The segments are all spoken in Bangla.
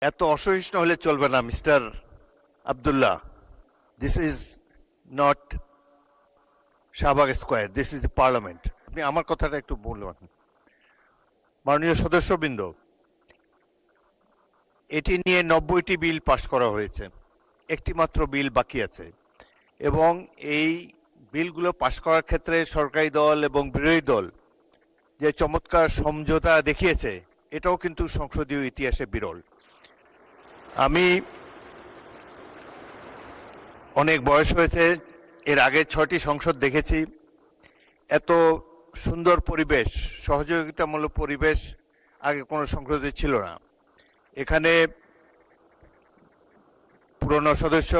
এত অসহিষ্ণু হলে চলবে না mister Abdullah. This is not Shahbag square, this is the parliament. আপনি আমার কথাটা একটু বলবেন। মাননীয় সদস্যবৃন্দ, এটি নিয়ে 90টি বিল পাশ করা হয়েছে, একটি মাত্র বিল বাকি আছে, এবং এই বিলগুলো পাশ করার ক্ষেত্রে সরকারি দল এবং বিরোধী দল যে চমৎকার সমঝোতা দেখিয়েছে, এটাও কিন্তু সংসদীয় ইতিহাসে বিরল। আমি অনেক বয়স হয়েছে, এর আগে 6টি সংসদ দেখেছি। এত সুন্দর পরিবেশ, সহযোগিতামূলক পরিবেশ আগে কোনো সংসদে ছিল না। এখানে পুরনো সদস্য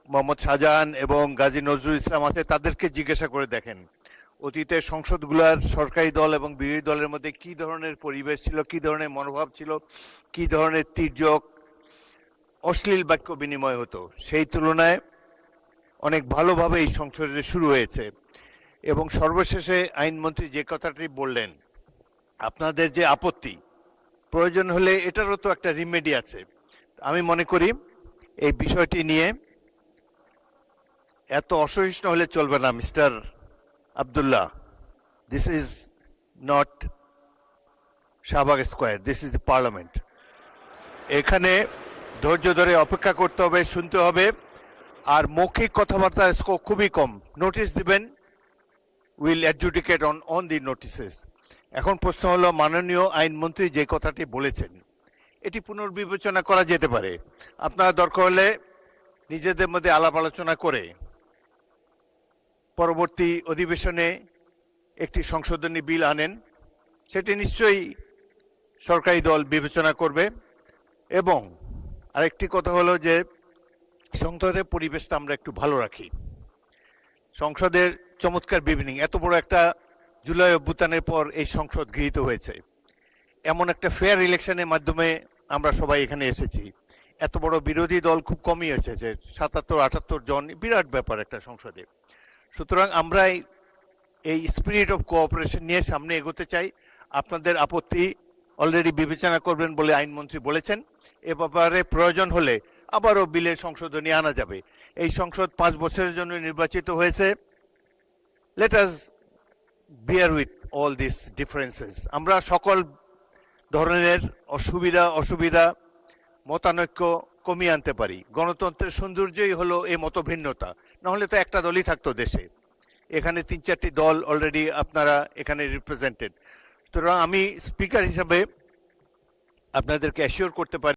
মোহাম্মদ শাহজাহান এবং গাজী নজরুল ইসলাম আছে, তাদেরকে জিজ্ঞাসা করে দেখেন অতীতের সংসদগুলোর সরকারি দল এবং বিরোধী দলের মধ্যে কি ধরনের পরিবেশ ছিল, কি ধরনের মনোভাব ছিল, কি ধরনের তির্যক অশ্লীল বাক্য বিনিময় হতো। সেই তুলনায় অনেক ভালোভাবে এই সংসদে শুরু হয়েছে। এবং সর্বশেষে আইনমন্ত্রী যে কথাটি বললেন, আপনাদের যে আপত্তি, প্রয়োজন হলে এটারও তো একটা রিমেডি আছে। আমি মনে করি এই বিষয়টি নিয়ে এত অসহিষ্ণু হলে চলবে না mister Abdullah. This is not Shahbag square, this is the parliament. এখানে ধৈর্য ধরে অপেক্ষা করতে হবে, শুনতে হবে, আর মৌখিক কথাবার্তার স্কোপ খুবই কম। নোটিশ দিবেন, will adjudicate on the notices. এখন প্রশ্ন হলো, মাননীয় আইনমন্ত্রী যে কথাটি বলেছেন এটি পুনর্বিবেচনা করা যেতে পারে। আপনারা দরকার হলে নিজেদের মধ্যে আলাপ আলোচনা করে পরবর্তী অধিবেশনে একটি সংশোধনী বিল আনেন, সেটি নিশ্চয়ই সরকারি দল বিবেচনা করবে। এবং আরেকটি কথা হলো যে সংসদের পরিবেশটা আমরা একটু ভালো রাখি। সংসদের চমৎকার বিবিনিং, এত বড় একটা জুলাই অভ্যুত্থানের পর এই সংসদ গৃহীত হয়েছে, এমন একটা ফেয়ার ইলেকশনের মাধ্যমে আমরা সবাই এখানে এসেছি। এত বড় বিরোধী দল খুব কমই এসেছে, 77-78 জন, বিরাট ব্যাপার একটা সংসদে। সুতরাং আমরা এই স্পিরিট অফ কোঅপারেশন নিয়ে সামনে এগোতে চাই। আপনাদের আপত্তি অলরেডি বিবেচনা করবেন বলে আইনমন্ত্রী বলেছেন। এ ব্যাপারে প্রয়োজন হলে আবারও বিলের সংশোধনী আনা যাবে। এই সংসদ 5 বছরের জন্য নির্বাচিত হয়েছে। Let us beer with all this differences. আমরা সকল ধরনের অসুবিধা মতানৈক্য কমিয়ে আনতে পারি। গণতন্ত্রের সৌন্দর্যই হলো এই মতভিন্নতা, নাহলে তো একটা দলই থাকতো দেশে। এখানে 3-4টি দল অলরেডি আপনারা এখানে রিপ্রেজেন্টেড। সুতরাং আমি স্পিকার হিসাবে আপনাদেরকে অ্যাসিওর করতে পারি